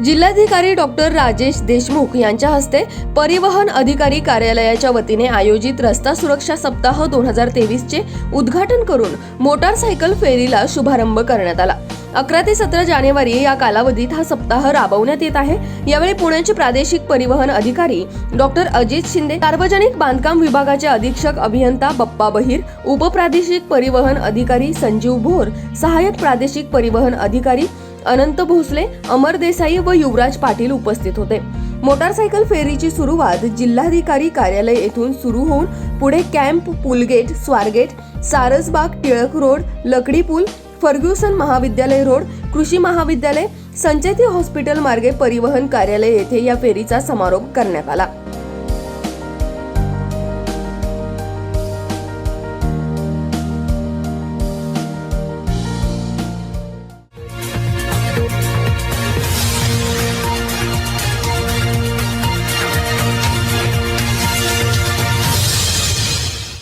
जिल्हाधिकारी डॉक्टर राजेश देशमुख यांच्या हस्ते परिवहन अधिकारी कार्यालयाच्या वतीने आयोजित रस्ता सुरक्षा सप्ताह 2023 चे उद्घाटन करून मोटारसायकल फेरीला शुभारंभ करण्यात आला। 11 ते 17 जानेवारी या कालावधीत हा सप्ताह राबवण्यात येत आहे। यावेळी पुण्याचे प्रादेशिक परिवहन अधिकारी डॉक्टर अजित शिंदे, सार्वजनिक बांधकाम विभागाचे अधीक्षक अभियंता बप्पा बहिर, उपप्रादेशिक परिवहन अधिकारी संजीव भोर, सहाय्यक प्रादेशिक परिवहन अधिकारी अनंत भोसले, अमर देसाई व युवराज पाटील उपस्थित होते। मोटारसायकल फेरीची सुरुवात जिल्हाधिकारी कार्यालय येथून सुरू होऊन पुढे कॅम्प, पुलगेट, स्वारगेट, सारसबाग, टिळक रोड, लकडी पूल, फर्ग्युसन महाविद्यालय रोड, कृषी महाविद्यालय, संचेती हॉस्पिटल मार्गे परिवहन कार्यालय येथे या फेरीचा समारोप करण्यात आला।